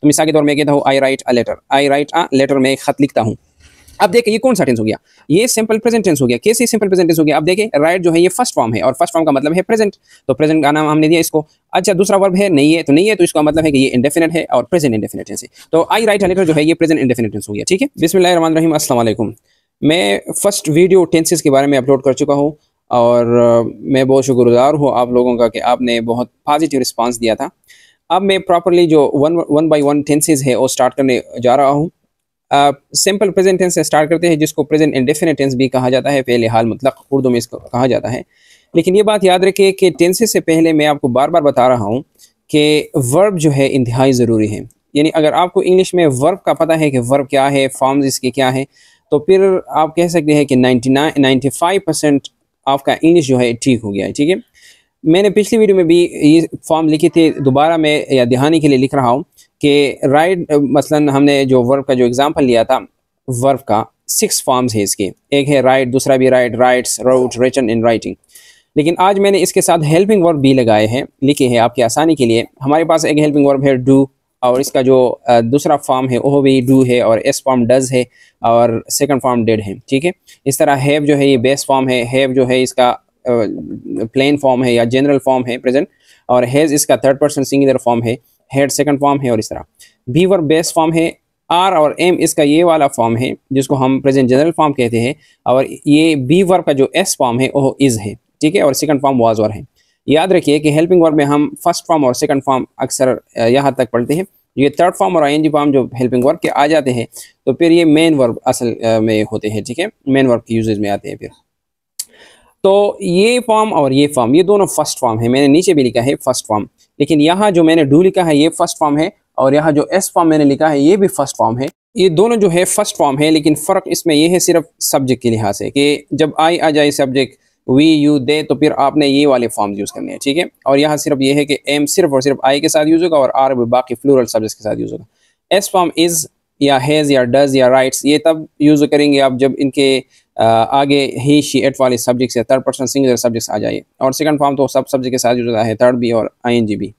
तो मिसाल के तौर में कहता हूँ I write a letter, I write a letter, मैं एक खत लिखता हूँ। अब देखिए ये कौन सा टेंस हो गया, ये सिंपल प्रेजेंट टेंस हो गया। कैसे सिंपल प्रेजेंट टेंस हो गया? अब देखिए राइट जो है ये फर्स्ट फॉर्म है और फर्स्ट फॉर्म का मतलब है प्रेजेंट, तो प्रेजेंट का नाम हमने दिया इसको। अच्छा दूसरा वर्ब है नहीं है, तो नहीं है तो इसका मतलब है कि ये इंडेफिनिट है और प्रेजेंट इंडेफिनिट टेंस है। तो आई राइट अ लेटर जो है ये प्रेजेंट इंडेफिनिट टेंस हो गया। ठीक है, बिस्मिल्लाहिर्रहमानिर्रहीम, अस्सलाम वालेकुम। मैं फर्स्ट वीडियो टेंसेस के बारे में अपलोड कर चुका हूँ और मैं बहुत शुक्रगुजार हूँ आप लोगों का कि आपने बहुत पॉजिटिव रिस्पांस दिया था। अब मैं प्रॉपरली जो वन बाय वन टेंसेस है वो स्टार्ट करने जा रहा हूँ। सिंपल प्रेजेंट टेंस से स्टार्ट करते हैं जिसको प्रेजेंट इंडेफिनिट टेंस भी कहा जाता है, पहले हाल मतलब उर्दू में इसको कहा जाता है। लेकिन ये बात याद रखिए कि टेंसेस से पहले मैं आपको बार बार बता रहा हूँ कि वर्ब जो है इंतहाई ज़रूरी है। यानी अगर आपको इंग्लिश में वर्ब का पता है कि वर्ब क्या है, फॉर्म्स इसके क्या है, तो फिर आप कह सकते हैं कि 95% आपका इंग्लिश जो है ठीक हो गया है। ठीक है, मैंने पिछली वीडियो में भी ये फॉर्म लिखे थे, दोबारा मैं याद दहानी के लिए लिख रहा हूँ कि राइट मसलन हमने जो वर्ब का जो एग्जांपल लिया था, वर्ब का 6 फॉर्म्स है इसके, एक है राइट, दूसरा भी write, writes, wrote, written, in writing. लेकिन आज मैंने इसके साथ हेल्पिंग वर्ब भी लगाए हैं, लिखे हैं आपकी आसानी के लिए। हमारे पास एक हेल्पिंग वर्ब है डू, और इसका जो दूसरा फॉर्म है वो भी डू है और एस फॉर्म डज है और सेकंड फॉर्म डिड है। ठीक है, इस तरह हैव जो है ये बेस फॉर्म है, हैव जो है इसका प्लेन फॉर्म है या जनरल फॉर्म है प्रेजेंट, और हैज इसका थर्ड पर्सन सिंगुलर फॉर्म है, हेड सेकंड फॉर्म है, और इस तरह बी वर्ब बेस फॉर्म है, आर और एम इसका ये वाला फॉर्म है जिसको हम प्रेजेंट जनरल फॉर्म कहते हैं, और ये बी वर्ब का जो एस फॉर्म है वो इज है। ठीक है, और सेकंड फॉर्म वाज और है। याद रखिए कि हेल्पिंग वर्ब में हम फर्स्ट फॉर्म और सेकंड फॉर्म अक्सर यहाँ तक पढ़ते हैं। ये थर्ड फॉर्म और आईएनजी फॉर्म जो हेल्पिंग वर्ब के आ जाते हैं तो फिर ये मेन वर्ब असल में होते हैं। ठीक है, मेन वर्ब के यूजेज में आते हैं फिर। तो ये फॉर्म और ये फॉर्म ये दोनों फर्स्ट फॉर्म है, मैंने नीचे भी लिखा है फर्स्ट फॉर्म, लेकिन यहाँ जो मैंने डू लिखा है ये फर्स्ट फॉर्म है, और यहाँ जो एस फॉर्म मैंने लिखा है ये भी फर्स्ट फॉर्म है। ये दोनों जो है फर्स्ट फॉर्म है, लेकिन फ़र्क इसमें ये है सिर्फ सब्जेक्ट के लिहाज से कि जब आई आ जाए सब्जेक्ट वी यू दे तो फिर आपने ये वाले फॉर्म्स यूज़ करने हैं। ठीक है, और यहाँ सिर्फ ये है कि एम सिर्फ और सिर्फ आई के साथ यूज़ होगा और आर बाकी फ्लूरल सब्जेक्ट्स के साथ यूज़ होगा। एस फॉर्म इज़ या हैज़ या डज या राइट्स ये तब यूज़ करेंगे आप जब इनके आगे ही शी एट वाले सब्जेक्ट्स या थर्ड पर्सन सिंगुलर सब्जेक्ट्स आ जाए, और सेकंड फॉर्म तो सब सब्जेक्ट के साथ यूज़ होता है, थर्ड भी और आईएनजी भी।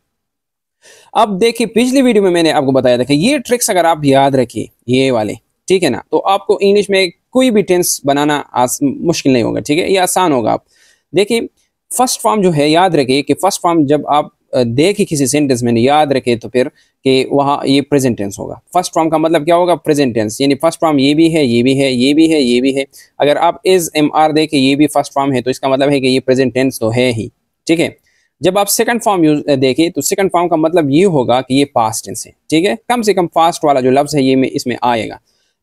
अब देखिए पिछली वीडियो में मैंने आपको बताया था कि ये ट्रिक्स अगर आप याद रखिए ये वाले, ठीक है ना, तो आपको इंग्लिश में कोई भी टेंस बनाना मुश्किल नहीं होगा। ठीक है, ये आसान होगा। आप देखिए फर्स्ट फॉर्म जो है याद रखिए कि फर्स्ट फॉर्म जब आप देखिए किसी सेंटेंस में याद रखे तो फिर कि वहाँ ये प्रेजेंट टेंस होगा। फर्स्ट फॉर्म का मतलब क्या होगा? प्रेजेंट टेंस, यानी फर्स्ट फॉर्म ये भी है, ये भी है, ये भी है, ये भी है। अगर आप इज एम आर देखें ये भी फर्स्ट फॉर्म है तो इसका मतलब है कि ये प्रेजेंट टेंस तो है ही। ठीक है, जब आप सेकंड फॉर्म यूज देखें तो सेकंड फॉर्म का मतलब ये होगा कि ये पास्ट टेंस है। ठीक है, कम से कम पास्ट वाला जो लफ्ज है ये में इसमें आएगा।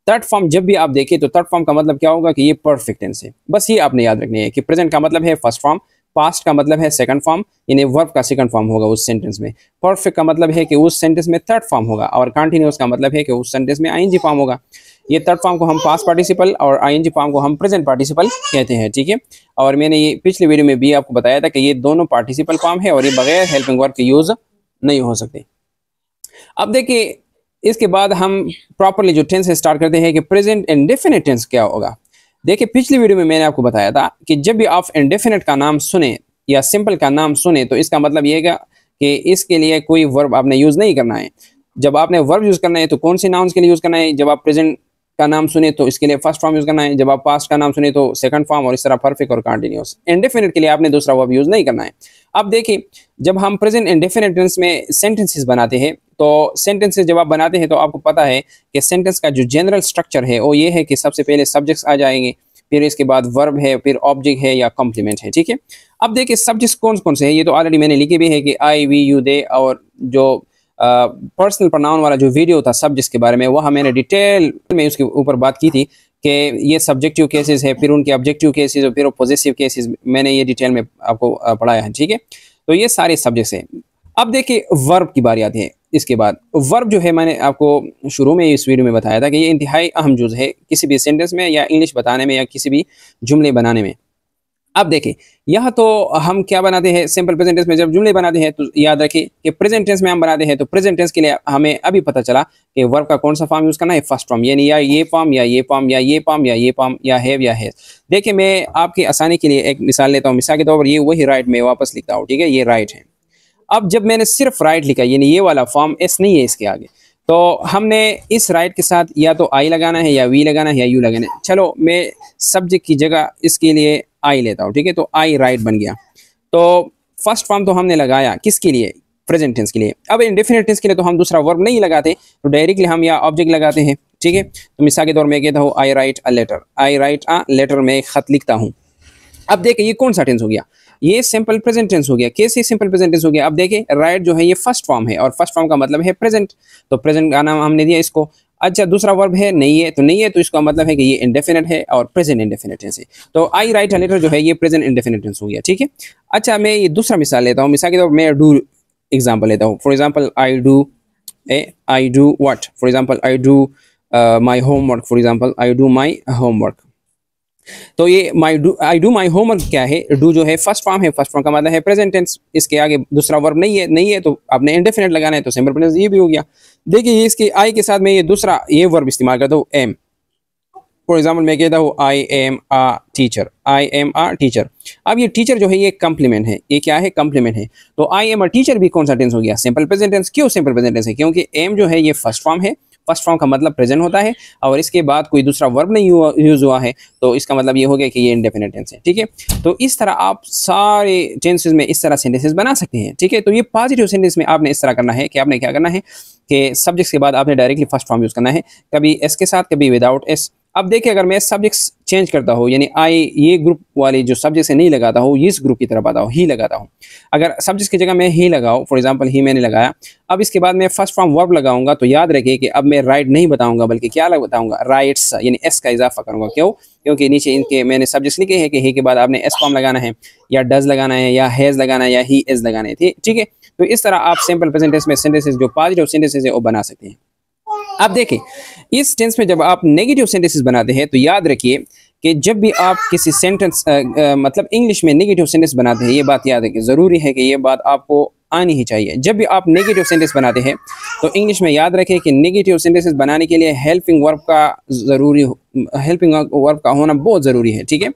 थर्ड फॉर्म जब भी आप देखें तो थर्ड फॉर्म का मतलब क्या होगा कि ये परफेक्ट टेंस है। बस ये आपने याद रखनी है कि प्रेजेंट का मतलब है फर्स्ट फॉर्म, पास्ट का मतलब है सेकंड फॉर्म, यानी वर्ब का सेकंड फॉर्म होगा उस सेंटेंस में, परफेक्ट का मतलब है कि उस सेंटेंस में थर्ड फॉर्म होगा, और कंटिन्यूअस का मतलब है कि उस सेंटेंस में आईएनजी फॉर्म होगा। ये थर्ड फॉर्म को हम पास्ट पार्टिसिपल और आईएनजी फॉर्म को हम प्रेजेंट पार्टिसिपल कहते हैं। ठीक है, और मैंने ये पिछली वीडियो में भी आपको बताया था कि ये दोनों पार्टिसिपल फॉर्म है और ये बगैर हेल्पिंग वर्ब के यूज नहीं हो सकते। अब देखिए इसके बाद हम प्रॉपरली जो टेंस स्टार्ट करते हैं कि प्रेजेंट इंडेफिनिट टेंस क्या होगा। देखिए पिछली वीडियो में मैंने आपको बताया था कि जब भी आप इंडेफिनिट का नाम सुने या सिंपल का नाम सुने तो इसका मतलब ये है कि इसके लिए कोई वर्ब आपने यूज़ नहीं करना है। जब आपने वर्ब यूज़ करना है तो कौन से नाउन्स के लिए यूज़ करना है? जब आप प्रेजेंट का नाम सुने तो इसके लिए फर्स्ट फॉर्म यूज़ करना है, जब आप पास्ट का नाम सुने तो सेकंड फॉर्म, और इस तरह परफेक्ट और कंटिन्यूअस। इंडेफिनिट के लिए आपने दूसरा वर्ब यूज़ नहीं करना है। अब देखिए जब हम प्रेजेंट इंडेफिनिट टेंस में सेंटेंसेस बनाते हैं तो सेंटेंसेस जब आप बनाते हैं तो आपको पता है कि सेंटेंस का जो जनरल स्ट्रक्चर है वो ये है कि सबसे पहले सब्जेक्ट्स आ जाएंगे, फिर इसके बाद वर्ब है, फिर ऑब्जेक्ट है या कॉम्प्लीमेंट है। ठीक है, अब देखिए सब्जेक्ट्स कौन कौन से हैं ये तो ऑलरेडी मैंने लिखे भी है कि आई वी यू दे, और जो पर्सनल प्रोनाउन वाला जो वीडियो था सब्जेक्ट्स के बारे में वहाँ मैंने डिटेल में उसके ऊपर बात की थी कि ये सब्जेक्टिव केसेस है, फिर उनके ऑब्जेक्टिव केसेस और फिर पॉजिटिव केसेस, मैंने ये डिटेल में आपको पढ़ाया है। ठीक है, तो ये सारे सब्जेक्ट्स हैं। अब देखिए वर्ब की बारी आती है। इसके बाद वर्ब जो है मैंने आपको शुरू में इस वीडियो में बताया था कि ये इंतहाई अहम जुज़ है किसी भी सेंटेंस में या इंग्लिश बताने में या किसी भी जुमले बनाने में। अब देखिए यहाँ तो हम क्या बनाते हैं सिंपल प्रेजेंट टेंस में जब जुमले बनाते हैं तो याद रखिए कि प्रेजेंट टेंस में हम बनाते हैं तो प्रेजेंट टेंस के लिए हमें अभी पता चला कि वर्ब का कौन सा फॉर्म यूज़ करना है, फर्स्ट फॉर्म, यानी या ये फॉर्म या ये फॉर्म या ये फॉर्म या ये फॉर्म या हैव या हैज। देखिए मैं आपकी आसानी के लिए एक मिसाल लेता हूँ। मिसाल के तौर पर ये वही राइट में वापस लिखता हूँ। ठीक है, ये राइट है। अब जब मैंने सिर्फ राइट लिखा यानी ये वाला फॉर्म एस नहीं है इसके आगे, तो हमने इस राइट के साथ या तो आई लगाना है या वी लगाना है या यू लगाना है। चलो मैं सब्जेक्ट की जगह इसके लिए आई लेता हूँ, ठीक है। तो आई राइट बन गया। तो फर्स्ट फॉर्म तो हमने लगाया किसके लिए, प्रेजेंट टेंस के लिए। अब इंडेफिनिट टेंस के लिए तो हम दूसरा वर्ब नहीं लगाते, तो डायरेक्टली हम या ऑब्जेक्ट लगाते हैं, ठीक है। तो मिसाल के तौर में कहता हूँ I write a letter, I write a letter, मैं एक खत लिखता हूँ। अब देखिए ये कौन सा टेंस हो गया, ये सिंपल प्रेजेंट टेंस हो गया। कैसे सिंपल प्रेजेंट टेंस हो गया, अब देखिए राइट जो है ये फर्स्ट फॉर्म है और फर्स्ट फॉर्म का मतलब है प्रेजेंट, तो प्रेजेंट का नाम हमने दिया इसको। अच्छा दूसरा वर्ब है नहीं है, तो नहीं है तो इसका मतलब है कि ये इंडेफिनिट है और प्रेजेंट इंडेफिनिट टेंस है। तो आई राइट अ लेटर जो है ये प्रेजेंट इंडेफिनिट टेंस हो गया, ठीक है। अच्छा मैं ये दूसरा मिसाल लेता हूँ, मिसाल के तौर पर मैं डू एग्जाम्पल लेता हूँ। For example I do what, for example I do my homework, for example I do my homework. तो ये आई डू माई होमवर्क क्या है, डू जो है फर्स्ट फॉर्म है, फर्स्ट फॉर्म का मतलब है प्रेजेंट टेंस, इसके आगे दूसरा वर्ब नहीं है तो आपने इंडेफिनिट लगाना है, तो सिंपल प्रेजेंट ये भी हो गया। देखिए इसके आई के साथ मैं ये दूसरा ये वर्ब इस्तेमाल करता हूँ एम। फॉर एग्जाम्पल मैं कहता हूँ I am a teacher, I am a teacher. अब ये टीचर जो है ये कम्प्लीमेंट है, ये क्या है, कम्प्लीमेंट है। तो आई एम अ टीचर भी कौन सा टेंस हो गया, सिंपल प्रेजेंट टेंस। क्यों सिंपल प्रेजेंट टेंस है, क्योंकि एम जो है ये फर्स्ट फॉर्म है, फर्स्ट फॉर्म का मतलब प्रेजेंट होता है और इसके बाद कोई दूसरा वर्ब नहीं यूज हुआ है, तो इसका मतलब ये हो गया कि ये इंडेफिनिट टेंस है, ठीक है। तो इस तरह आप सारे टेंसेस में इस तरह सेंटेंसेस बना सकते हैं, ठीक है। तो ये पॉजिटिव सेंटेंस में आपने इस तरह करना है कि आपने क्या करना है कि सब्जेक्ट्स के बाद आपने डायरेक्टली फर्स्ट फॉर्म यूज करना है, कभी एस के साथ कभी विदाउट एस। अब देखिए अगर मैं सब्जेक्ट्स चेंज करता हूँ, यानी आई ये ग्रुप वाली जो सब्जेक्ट से नहीं लगाता हूँ, इस ग्रुप की तरफ आता हूँ, ही लगाता हूँ। अगर सब्जेक्ट की जगह मैं ही लगाऊँ, फॉर एग्जांपल ही मैंने लगाया, अब इसके बाद मैं फर्स्ट फॉर्म वर्ब लगाऊंगा, तो याद रखिए कि अब मैं राइट नहीं बताऊंगा बल्कि क्या बताऊंगा, राइट्स, यानी एस का इजाफा करूंगा। क्यों, क्योंकि नीचे इनके मैंने सब्जेक्ट्स लिखे हैं कि ही के बाद आपने एस फॉर्म लगाना है या डज लगाना है या हैज लगाना है या ही इज लगाना है, ठीक है। तो इस तरह आप सिंपल प्रेजेंट टेंस में सेंटेंसेस जो पॉजिटिव सेंटेंसेस है वो बना सकते हैं। अब देखिए इस टेंस में जब आप नेगेटिव सेंटेंसेस बनाते हैं तो याद रखिए कि जब भी आप किसी सेंटेंस मतलब इंग्लिश में नेगेटिव सेंटेंस बनाते हैं, ये बात याद रखिए, ज़रूरी है कि ये बात आपको आनी ही चाहिए। जब भी आप नेगेटिव सेंटेंस बनाते हैं तो इंग्लिश में याद रखें कि नेगेटिव सेंटेंसेस बनाने के लिए हेल्पिंग वर्ब का होना बहुत ज़रूरी है, ठीक है।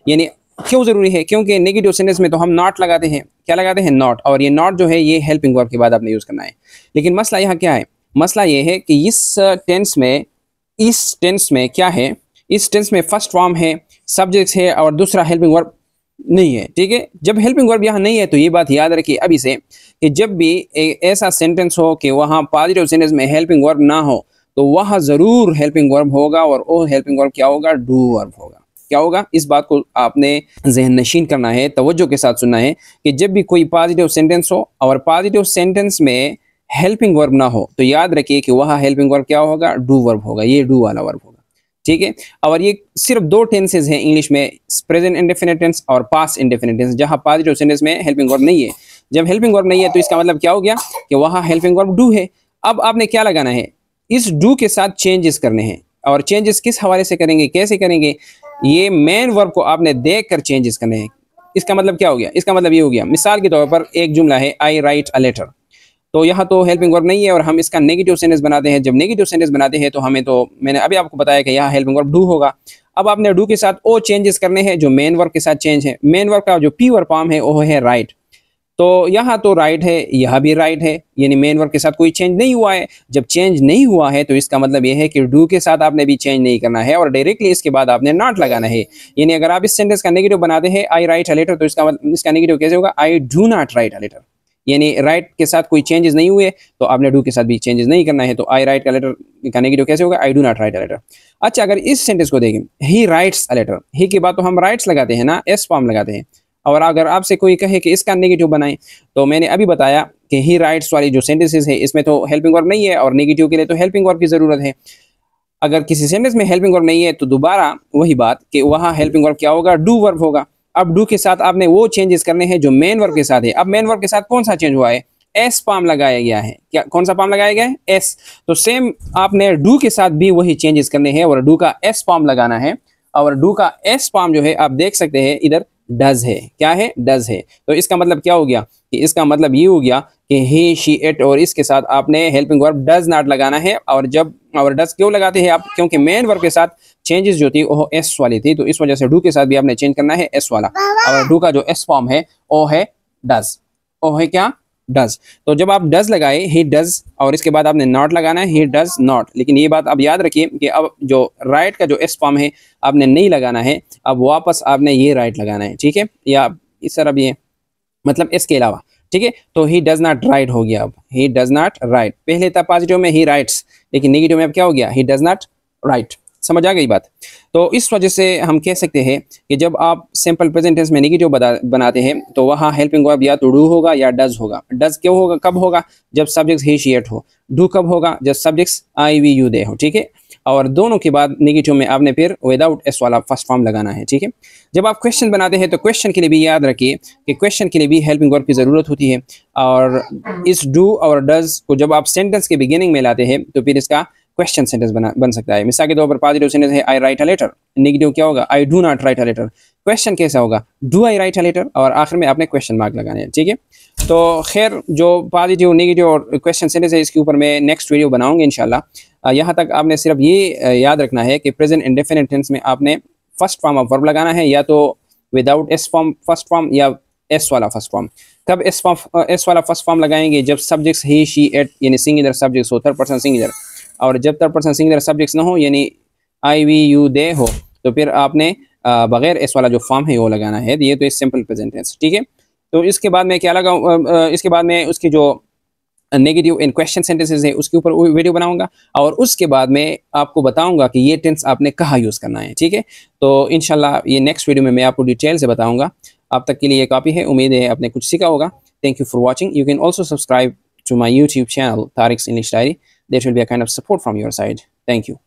यानी क्यों ज़रूरी है, क्योंकि नेगेटिव सेंटेंस में तो हम नॉट लगाते हैं, क्या लगाते हैं, नॉट, और ये नॉट जो है ये हेल्पिंग वर्ब के बाद आपने यूज़ करना है। लेकिन मसला यहाँ क्या है, मसला ये है कि इस टेंस में क्या है, इस टेंस में फर्स्ट फॉर्म है, सब्जेक्ट है और दूसरा हेल्पिंग वर्ब नहीं है, ठीक है। जब हेल्पिंग वर्ब यहाँ नहीं है तो ये बात याद रखिए अभी से कि जब भी ऐसा सेंटेंस हो कि वहाँ पॉजिटिव सेंटेंस में हेल्पिंग वर्ब ना हो तो वहाँ ज़रूर हेल्पिंग वर्ब होगा, और वो हेल्पिंग वर्ब क्या होगा, डू वर्ब होगा। क्या होगा, इस बात को आपने ज़हन नशीन करना है, तवज्जो के साथ सुनना है कि जब भी कोई पॉजिटिव सेंटेंस हो और पॉजिटिव सेंटेंस में हेल्पिंग वर्ब ना हो तो याद रखिए कि वहाँ हेल्पिंग वर्ब क्या होगा, डू वर्ब होगा, ये डू वाला वर्ब होगा, ठीक है। और ये सिर्फ दो टेंसेज हैं इंग्लिश में, प्रेजेंट इंडेफिनिट टेंस और पास्ट इंडेफिनिट टेंस, जहाँ पॉजिटिव सेंटेंस में हेल्पिंग वर्ब नहीं है। जब हेल्पिंग वर्ब नहीं है तो इसका मतलब क्या हो गया कि वहाँ हेल्पिंग वर्ब डू है। अब आपने क्या लगाना है, इस डू के साथ चेंजेस करने हैं, और चेंजेस किस हवाले से करेंगे, कैसे करेंगे, ये मेन वर्ब को आपने देख कर चेंजेस करने हैं। इसका मतलब क्या हो गया, इसका मतलब ये हो गया, मिसाल के तौर पर एक जुमला है आई राइट अ लेटर, तो यहाँ तो हेल्पिंग वर्ब नहीं है और हम इसका नेगेटिव सेंटेंस बनाते हैं। जब नेगेटिव सेंटेंस बनाते हैं तो हमें, तो मैंने अभी आपको बताया कि यहाँ हेल्पिंग वर्ब डू होगा। अब आपने डू के साथ वो चेंजेस करने हैं जो मेन वर्ब के साथ चेंज है। मेन वर्ब का जो पी वर्ब फॉर्म है वो है राइट, तो यहाँ तो राइट है, यहाँ भी राइट है, यानी मेन वर्ब के साथ कोई चेंज नहीं हुआ है। जब चेंज नहीं हुआ है तो इसका मतलब यह है कि डू के साथ आपने भी चेंज नहीं करना है और डायरेक्टली इसके बाद आपने नॉट लगाना है। यानी अगर आप इस सेंटेंस का नेगेटिव बनाते हैं आई राइट अ लेटर, तो इसका नेगेटिव कैसे होगा, I do not write a letter. यानी राइट के साथ कोई चेंजेस नहीं हुए तो आपने डू के साथ भी चेंजेस नहीं करना है, तो आई राइट का लेटर का नेगेटिव कैसे होगा, I do not write a letter. अच्छा अगर इस सेंटेंस को देखें, ही राइट्स अ लेटर, ही के बाद तो हम राइट्स लगाते हैं ना, एस फॉर्म लगाते हैं। और अगर आपसे कोई कहे कि इसका नेगेटिव बनाएं, तो मैंने अभी बताया कि ही राइट्स वाली जो सेंटेंसेस है इसमें तो हेल्पिंग वर्ब नहीं है और नेगेटिव के लिए तो हेल्पिंग वर्ब की ज़रूरत है। अगर किसी सेंटेंस में हेल्पिंग वर्ब नहीं है तो दोबारा वही बात कि वहाँ हेल्पिंग वर्ब क्या होगा, डू वर्ब होगा। अब डू के साथ आपने वो चेंजेस करने हैं जो मेन वर्ब के साथ है। अब मेन वर्ब के साथ कौन सा चेंज हुआ है, एस फॉर्म लगाया गया है। क्या, कौन सा फॉर्म लगाया गया है, एस। तो सेम आपने डू के साथ भी वही चेंजेस करने हैं और डू का एस फॉर्म लगाना है। और डू का एस फॉर्म जो है आप देख सकते हैं इधर डज है, क्या है, डज है। तो इसका मतलब क्या हो गया कि इसका मतलब ये हो गया कि ही शी इट, और इसके साथ आपने हेल्पिंग वर्ब डज नॉट लगाना है। और जब और डज क्यों लगाते हैं आप, क्योंकि मेन वर्ब के साथ चेंजेस जो थी वो एस वाली थी, तो इस वजह से डू के साथ भी आपने चेंज करना है एस वाला। और डू का जो एस फॉर्म है वो है डज, वो है क्या, डज। तो जब आप डज लगाए ही डज और इसके बाद आपने नॉट लगाना है ही डज नॉट। लेकिन ये बात आप याद रखिए कि अब जो राइट का जो एस फॉर्म है आपने नहीं लगाना है, अब वापस आपने ये राइट लगाना है, ठीक है, या इस तरह भी है, मतलब इसके अलावा, ठीक है। तो ही डज नॉट राइट हो गया, अब ही डज नॉट राइट। पहले था पॉजिटिव में ही राइट्स, लेकिन नेगेटिव में अब क्या हो गया, ही डज नॉट राइट। समझ आ गई बात। तो इस वजह से हम कह सकते हैं कि जब आप सिंपल प्रेजेंट टेंस में नेगेटिव बनाते हैं तो वहाँ हेल्पिंग वर्ब या तो डू होगा या डज होगा। डज क्यों होगा, कब होगा, जब सब्जेक्ट ही शी इट हो। डू कब होगा, जब subjects I we you they हो, ठीक है। और दोनों के बाद नेगेटिव में आपने फिर विदाउट एस वाला फर्स्ट फॉर्म लगाना है, ठीक है। जब आप क्वेश्चन बनाते हैं तो क्वेश्चन के लिए भी याद रखिए कि क्वेश्चन के लिए भी हेल्पिंग वर्ब की ज़रूरत होती है। और इस डू और डज को जब आप सेंटेंस के बिगिनिंग में लाते हैं तो फिर इसका क्वेश्चन सेंटेंस बन सकता है। मिसाल के तौर पर पॉजिटिव सेंटेंस है I write a letter, negative क्या होगा, I do not write a letter. Question कैसा होगा, do I write a letter, और आखिर में आपने क्वेश्चन मार्क लगाने हैं, ठीक है। तो खैर जो पॉजिटिव नेगेटिव और क्वेश्चन सेंटेंस है इसके ऊपर मैं नेक्स्ट वीडियो बनाऊंगा इंशाल्लाह। यहाँ तक आपने सिर्फ ये याद रखना है कि प्रेजेंट इंडेफिनिट टेंस में आपने फर्स्ट फॉर्म ऑफ वर्ब लगाना है, या तो without S form first form या एस वाला फर्स्ट फॉर्म। कब एस वाला फर्स्ट फॉर्म लगाएंगे, जब सब्जेक्ट्स ही शी इट यानी सिंगुलर सब्जेक्ट्स हो, थर्ड पर्सन सिंगुलर, और जब थर्ड पर्सन सिंगुलर सब्जेक्ट्स ना हो यानी आई वी यू दे हो, तो फिर आपने बगैर एस वाला जो फॉर्म है वो लगाना है। ये तो सिंपल प्रेजेंट टेंस, ठीक है। तो इसके बाद मैं क्या लगाऊँ, इसके बाद मैं उसकी जो नेगेटिव इन क्वेश्चन सेंटेंसेस है उसके ऊपर वीडियो बनाऊंगा, और उसके बाद मैं आपको बताऊंगा कि ये टेंस आपने कहाँ यूज़ करना है, ठीक है। तो इंशाल्लाह ये नेक्स्ट वीडियो में मैं आपको डिटेल से बताऊंगा। अब तक के लिए ये काफ़ी है, उम्मीद है आपने कुछ सीखा होगा। Thank you for watching. You can also subscribe to my YouTube channel, Tariq's English Diary. There will be a kind of support from your side. Thank you.